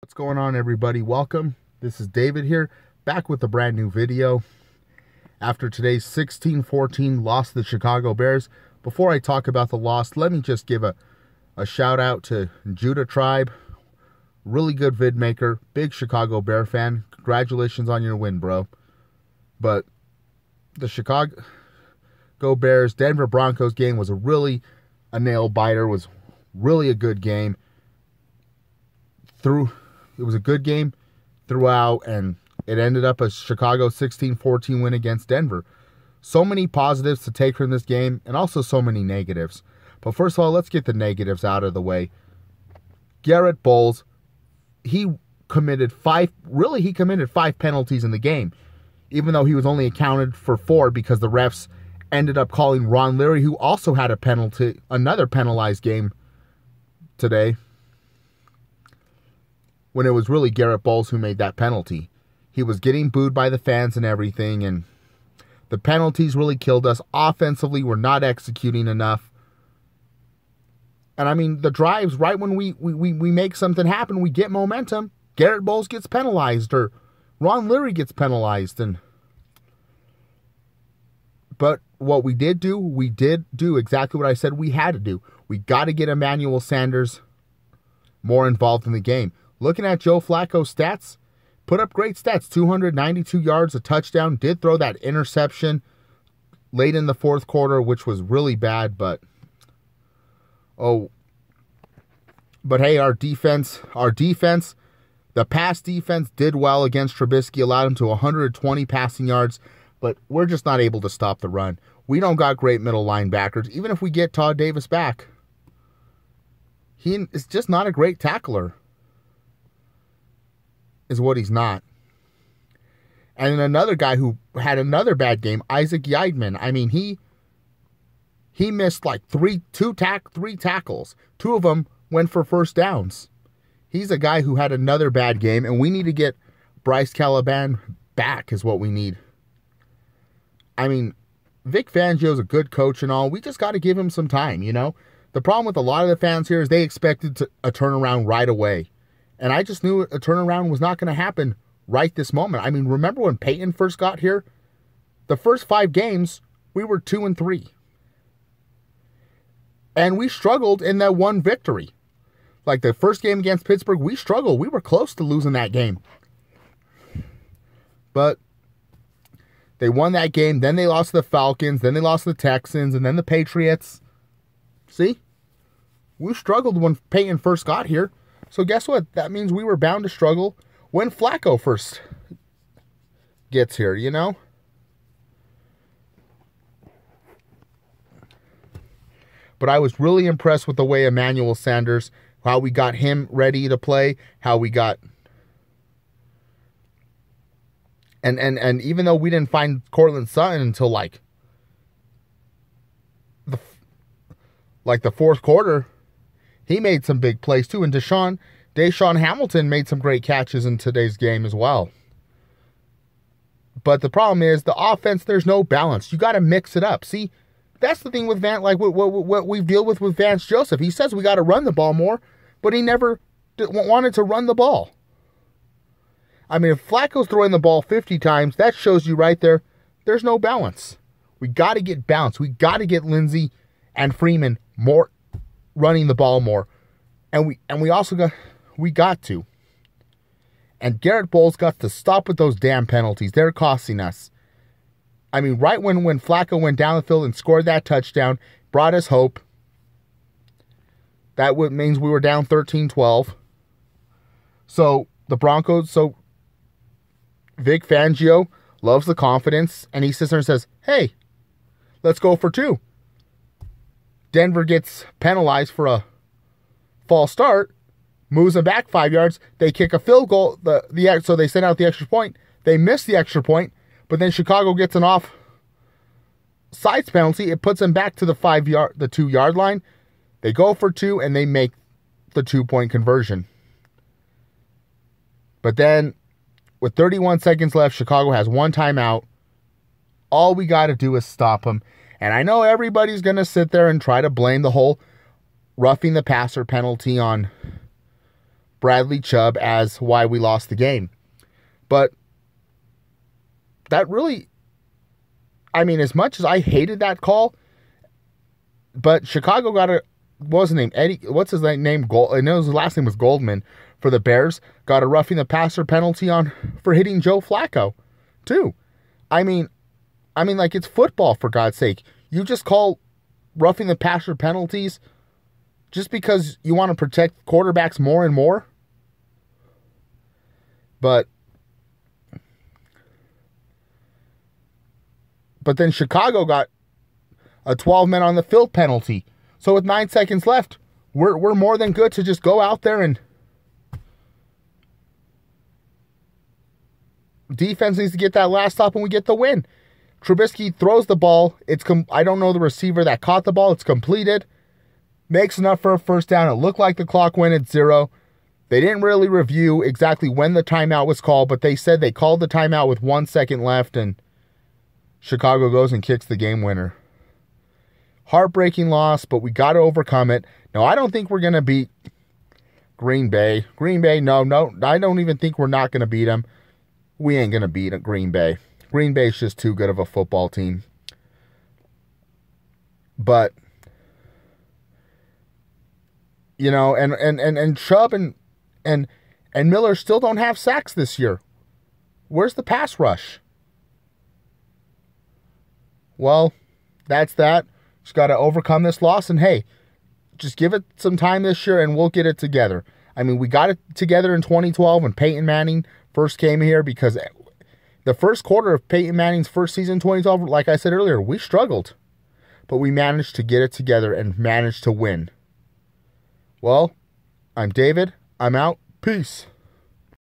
What's going on, everybody? Welcome. This is David here, back with a brand new video. After today's 16-14 loss to the Chicago Bears, before I talk about the loss, let me just give a shout out to Judah Tribe. Really good vid maker, big Chicago Bear fan. Congratulations on your win, bro. But the Chicago Bears Denver Broncos game was a nail biter, was really a good game. It was a good game throughout, and it ended up a Chicago 16-14 win against Denver. So many positives to take from this game, and also so many negatives. But first of all, let's get the negatives out of the way. Garrett Bowles, he committed five penalties in the game, even though he was only accounted for 4 because the refs ended up calling Ron Leary, who also had another penalized game today, when it was really Garrett Bowles who made that penalty. He was getting booed by the fans and everything, and the penalties really killed us. Offensively, we're not executing enough. And I mean, the drives, right when we make something happen, we get momentum, Garrett Bowles gets penalized, or Ron Leary gets penalized. But what we did do exactly what I said we had to do. We got to get Emmanuel Sanders more involved in the game. Looking at Joe Flacco's stats, put up great stats. 292 yards, a touchdown. Did throw that interception late in the fourth quarter, which was really bad. But hey, our defense, the pass defense did well against Trubisky, allowed him to 120 passing yards. But we're just not able to stop the run. We don't got great middle linebackers. Even if we get Todd Davis back, he is just not a great tackler. Is what he's not. And another guy who had another bad game, Isaac Yiadman. I mean, he missed like three tackles. 2 of them went for first downs. He's a guy who had another bad game, and we need to get Bryce Calaban back is what we need. I mean, Vic Fangio's a good coach and all. We just got to give him some time, you know? The problem with a lot of the fans here is they expected a turnaround right away. And I just knew a turnaround was not going to happen right this moment. I mean, remember when Peyton first got here? The first 5 games, we were 2-3. And we struggled in that one victory. Like the first game against Pittsburgh, we struggled. We were close to losing that game. But they won that game. Then they lost to the Falcons. Then they lost to the Texans. And then the Patriots. See? We struggled when Peyton first got here. So guess what? That means we were bound to struggle when Flacco first gets here, you know? But I was really impressed with the way Emmanuel Sanders, how we got him ready to play, how we got... And even though we didn't find Cortland Sutton until like the fourth quarter, he made some big plays too. And Deshaun Hamilton made some great catches in today's game as well. But the problem is the offense, there's no balance. You got to mix it up. See, that's the thing with what we deal with Vance Joseph. He says we got to run the ball more, but he never wanted to run the ball. I mean, if Flacco's throwing the ball 50 times, that shows you right there, there's no balance. We got to get balance. We got to get Lindsey and Freeman more running the ball more. And we also got to. And Garrett Bowles got to stop with those damn penalties. They're costing us. I mean, right when Flacco went down the field and scored that touchdown, brought us hope. That means we were down 13-12. So the Broncos, Vic Fangio loves the confidence, and he sits there and says, hey, let's go for 2. Denver gets penalized for a false start, moves them back 5 yards. They kick a field goal, so they send out the extra point. They miss the extra point, but then Chicago gets an offsides penalty. It puts them back to the 2-yard line. They go for 2, and they make the 2-point conversion. But then, with 31 seconds left, Chicago has 1 timeout. All we got to do is stop them. And I know everybody's going to sit there and try to blame the whole roughing the passer penalty on Bradley Chubb as why we lost the game. But that really, I mean, as much as I hated that call, but Chicago got a, what was his name? Eddie, what's his name? I know his last name was Goldman for the Bears. Got a roughing the passer penalty for hitting Joe Flacco, too. I mean, like, it's football, for God's sake. You just call roughing the passer penalties just because you want to protect quarterbacks more and more? But then Chicago got a 12-men on the field penalty. So with 9 seconds left, we're more than good to just go out there and defense needs to get that last stop and we get the win. Trubisky throws the ball. I don't know the receiver that caught the ball. It's completed. Makes enough for a first down. It looked like the clock went at 0. They didn't really review exactly when the timeout was called, but they said they called the timeout with 1 second left, and Chicago goes and kicks the game winner. Heartbreaking loss, but we got to overcome it. Now, I don't think we're going to beat Green Bay. No, I don't even think we're not going to beat them. We ain't going to beat Green Bay. Green Bay's just too good of a football team. But, you know, and Chubb and Miller still don't have sacks this year. Where's the pass rush? Well, that's that. Just got to overcome this loss, and hey, just give it some time this year and we'll get it together. I mean, we got it together in 2012 when Peyton Manning first came here, because the first quarter of Peyton Manning's first season in 2012, like I said earlier, we struggled. But we managed to get it together and managed to win. Well, I'm David. I'm out. Peace.